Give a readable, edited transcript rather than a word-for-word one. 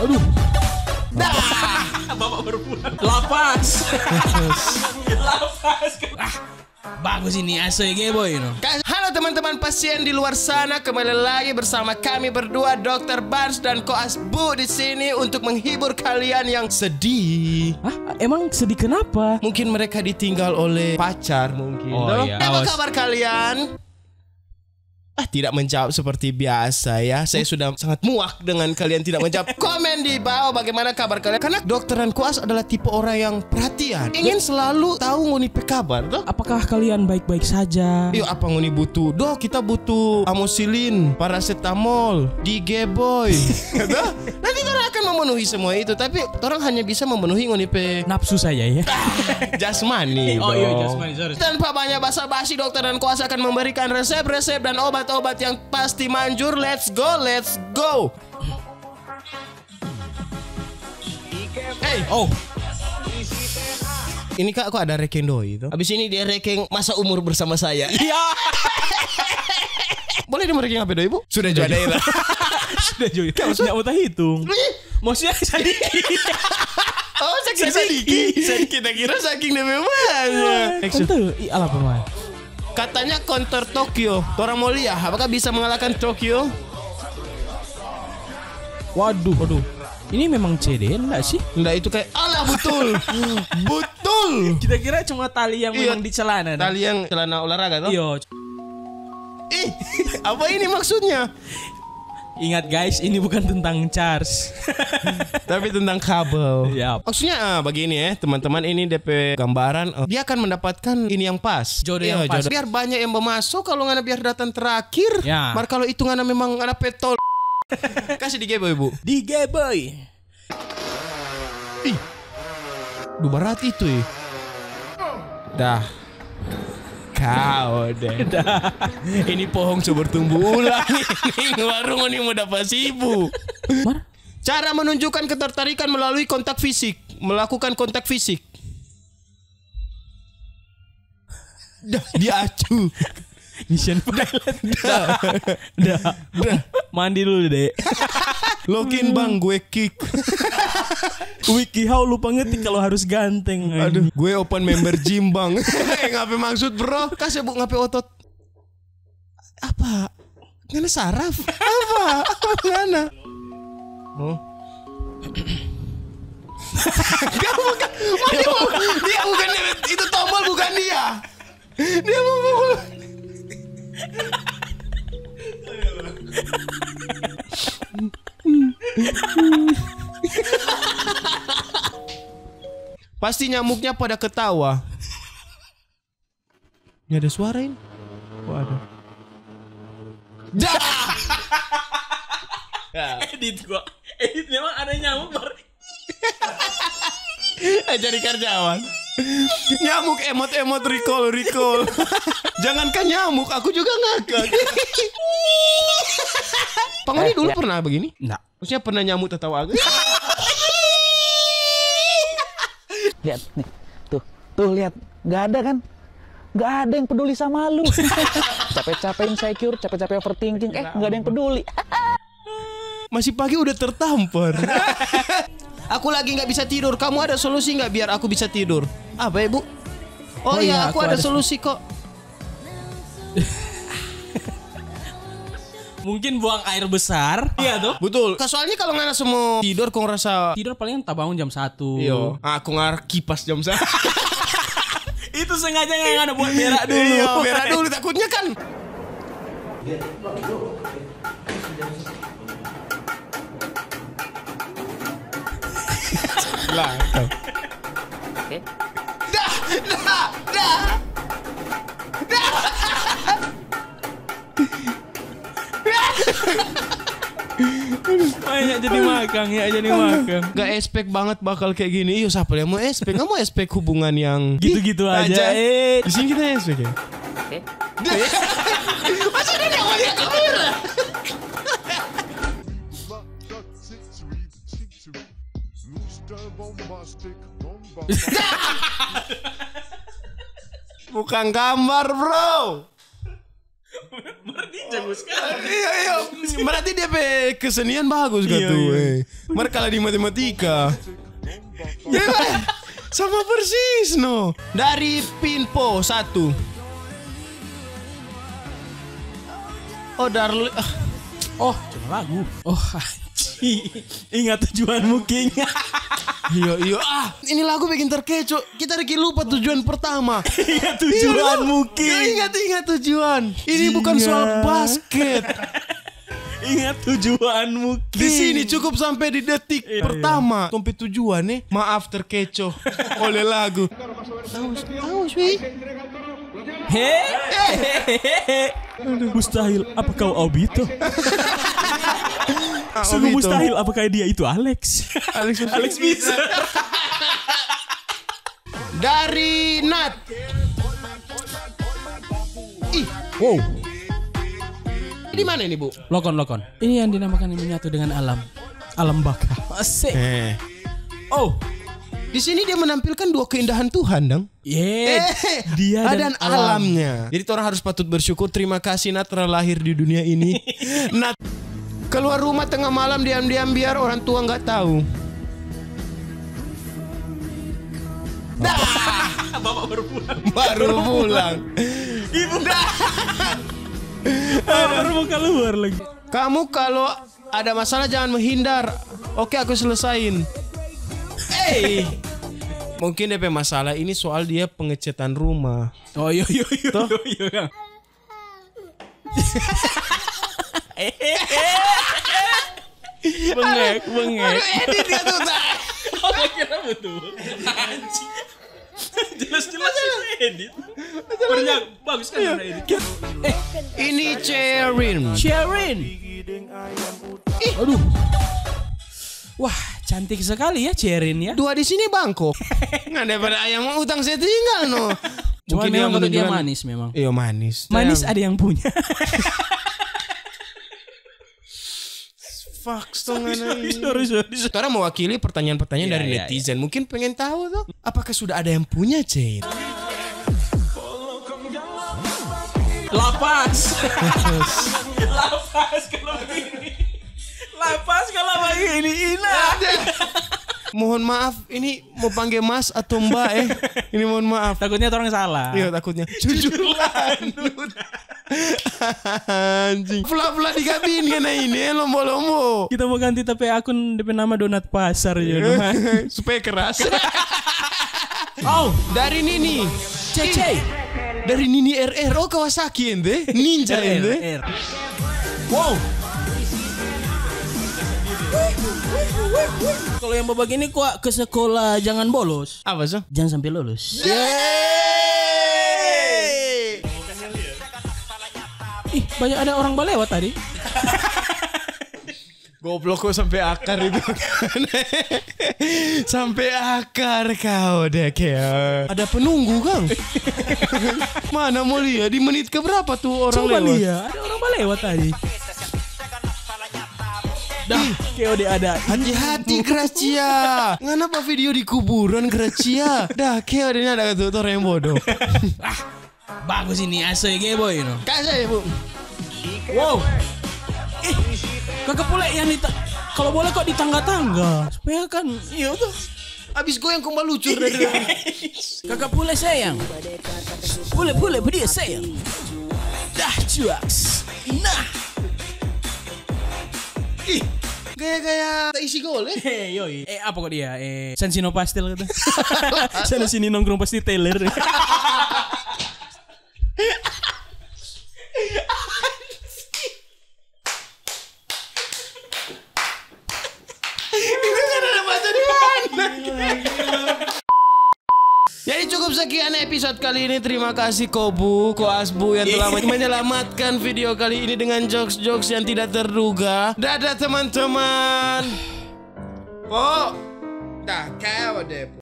Aduh. Bapak baru pulang. Lapas. Lapas. Bagus ini ACG boy. Halo teman-teman pasien di luar sana, kembali lagi bersama kami berdua Dr. Barnes dan Koas Bu di sini untuk menghibur kalian yang sedih. Hah? Emang sedih kenapa? Mungkin mereka ditinggal oleh pacar mungkin. Oh, iya. Apa kabar kalian? Tidak menjawab seperti biasa ya. Saya sudah sangat muak dengan kalian tidak menjawab. Komen di bawah bagaimana kabar kalian. Karena dokter dan Koas adalah tipe orang yang perhatian, ingin selalu tahu ngoni pe kabar toh. Apakah kalian baik-baik saja? Yuk apa ngoni butuh? Dok kita butuh amosilin, paracetamol, digeboy. Nanti orang akan memenuhi semua itu. Tapi orang hanya bisa memenuhi ngoni pe Nafsu saya ya. jasmani. Oh iya, dong. jasmani, sorry. Tanpa banyak basa-basi, dokter dan Koas akan memberikan resep-resep dan obat-obat yang pasti manjur. Let's go, let's go. Hey, Oh, ini kak kok ada rekeng doi itu? Abis ini dia rekeng masa umur bersama saya. iya. Boleh dia merekeng apa doi bu? Sudah juga ada. Sudah juga. Nggak mau hitung. Maksudnya sedikit. Oh saking sedikit. Kita kira saking demi banyak. Tentu, ala pemain. Katanya counter Tokyo. Orang mau lihat apakah bisa mengalahkan Tokyo? Waduh. Ini memang CD enggak sih? Enggak, itu kayak alah betul. Betul. Kita kira cuma tali yang memang di celana. Tali yang celana olahraga toh? Iya. Ih, apa ini maksudnya? Ingat guys, ini bukan tentang charge. Tapi tentang kabel. Ya. Maksudnya begini ya teman-teman, ini DP gambaran dia akan mendapatkan ini yang pas. Jodoh yang pas. Biar banyak yang bermasuk, kalau ngana biar datang terakhir. Ya. Mar kalau itu ngana memang ngana petol. Kasih di gebo ibu. Di Geboy. Ih. Duh berat itu ya. Dah. Kau deh. Ini pohon coba bertumbuh ulang. Ini warung ini mau dapat sibuk. Mana? Cara menunjukkan ketertarikan melalui kontak fisik. Melakukan kontak fisik. Dah, dia acu. Mission pilot. Dah. Mandi dulu deh. Login bang, gue kick. WikiHow lupa ngetik kalau harus ganteng. Aduh, gue open member gym bang. Ngapain maksud bro? Kasih bu ngapain otot? Apa? Ngana saraf? Apa? Ngana? Oh. Gak bukan. Dia bukan itu tombol bukan dia. Dia mau. Pasti nyamuknya pada ketawa. Ini ada suara ini. Oh ada. Dah. Edit gua. Edit memang ada nyamuk baru. Jadi karyawan. Nyamuk emot recall. Jangankan nyamuk, aku juga ngakak. Pangoni dulu pernah begini? Enggak. Maksudnya pernah nyamuk tertawa agak? Lihat nih, tuh lihat, nggak ada kan? Nggak ada yang peduli sama lu. Capek-capek insecure, capek-capek overthinking, nggak ada yang peduli. Masih pagi udah tertampar. Aku lagi nggak bisa tidur. Kamu ada solusi nggak biar aku bisa tidur? Apa ibu? Oh iya, aku ada solusi kok. Mungkin buang air besar. Iya tuh. Betul. Soalnya kalau nggak semua tidur, kau ngerasa. Tidur paling tak bangun jam 1. Iya. Aku ngar kipas jam 1. Itu sengaja nggak ada buat berak dulu. Iya, berak dulu takutnya kan. Lah. Oke. Dah. Ya jadi makan, ya jadi makan. Gak expect banget bakal kayak gini. Iya, siapa yang mau expect? Nggak mau expect hubungan yang Gitu-gitu aja. Di sini kita expect ya. Oke. Masa dia yang mau lihat kamera? Bukan gambar bro. Berarti jago sekali. Iya. Berarti dia kesenian bagus gak tuh? Mar kalah di matematika. Ya, sama persis no. Dari Pinpo 1. Oh Darli. Oh, cuma lagu. Oh, anjing. Ingat tujuanmu, King. Iya. Ini lagu bikin terkecoh. Kita lagi lupa tujuan pertama. Ingat tujuanmu, King. Ingat tujuan. Ini bukan soal basket. Ingat tujuanmu, King. Di sini cukup sampai di detik pertama. Sampai tujuan nih. Maaf terkecoh oleh lagu. Tahu, Swi. Mustahil. Apa kau Obito? Sungguh Obito. mustahil. Apakah dia itu Alex? Alex bisa. Dari Nat. Ih, Wow. di mana ini, Bu? Lokon. Ini yang dinamakan menyatu dengan alam. Alam baka. Asik. Oh. Di sini dia menampilkan dua keindahan Tuhan, dong. Dia dan alamnya. Jadi orang harus patut bersyukur. Terima kasih Nat telah lahir di dunia ini. Nat keluar rumah tengah malam diam-diam biar orang tua nggak tahu. Bapak baru pulang. Baru pulang. Ibu baru mau keluar lagi. Kamu kalau ada masalah jangan menghindar. Oke, aku selesain. Mungkin DP masalah ini soal dia pengecetan rumah. Oh iya. Bengek. Edit ya tuh. Apa kira betul? Anjing. Jelas-jelas itu edit. Bagus kan edit. Ini Cherin. Aduh. Wah, cantik sekali ya Cherin ya. Dua di sini Bangkok. Nggak daripada ayam utang saya tinggal no. Cuma Mungkin memang kalau dia menunjukkan- manis memang. Iya manis. Manis ada yang punya. Fuck setengah ini. Sorry. Sekarang mewakili pertanyaan-pertanyaan dari netizen. Mungkin pengen tahu tuh, apakah sudah ada yang punya Chen? Lapas kalau begini. Lapas kalau begini. Mohon maaf, ini mau panggil Mas atau Mbak Ini mohon maaf. Takutnya orang salah. Iya takutnya. Jujur lanut. Anjing. Pula-pula di kabin kan ini lombo-lombo. Kita mau ganti tapi akun DP nama Donat Pasar ya. Supaya keras. Oh, Dari Nini. Cece. Dari Nini RR. Oh Kawasaki ente. Ninja ente. Wow. Kalau yang babak ini kok ke sekolah jangan bolos. Apa sih? Jangan sampai lulus. Ih, banyak ada orang balewat tadi. Goblok kok sampai akar itu. Sampai akar kau deh kayak. Ada penunggu Kang. Mana mau lihat di menit ke berapa tuh orang Coba lewat? lihat, ada orang balewat tadi. Dah, kayak udah ada. Hati-hati Gracia. Kenapa video di kuburan Gracia? Dah kayak udah ada tuh orang yang bodoh. Bagus ini asoy boy no. Kasih Bu. Wow. Kakak pula yang kalau boleh kok di tangga-tangga. Supaya kan iya tuh. Abis goyang kembali lucur dari dalam. Kakak pule sayang. Pule dia sayang. Dah cuaks. Nah. Gaya-gaya tak isi gol Yoi. Apa kok dia? Sensino Pastel gitu. Sana sini nongkrong pasti Taylor. Jadi cukup sekian episode kali ini. Terima kasih Kobu, Koasbu yang telah menyelamatkan video kali ini dengan jokes-jokes yang tidak terduga. Dadah teman-teman. Dah kau deh.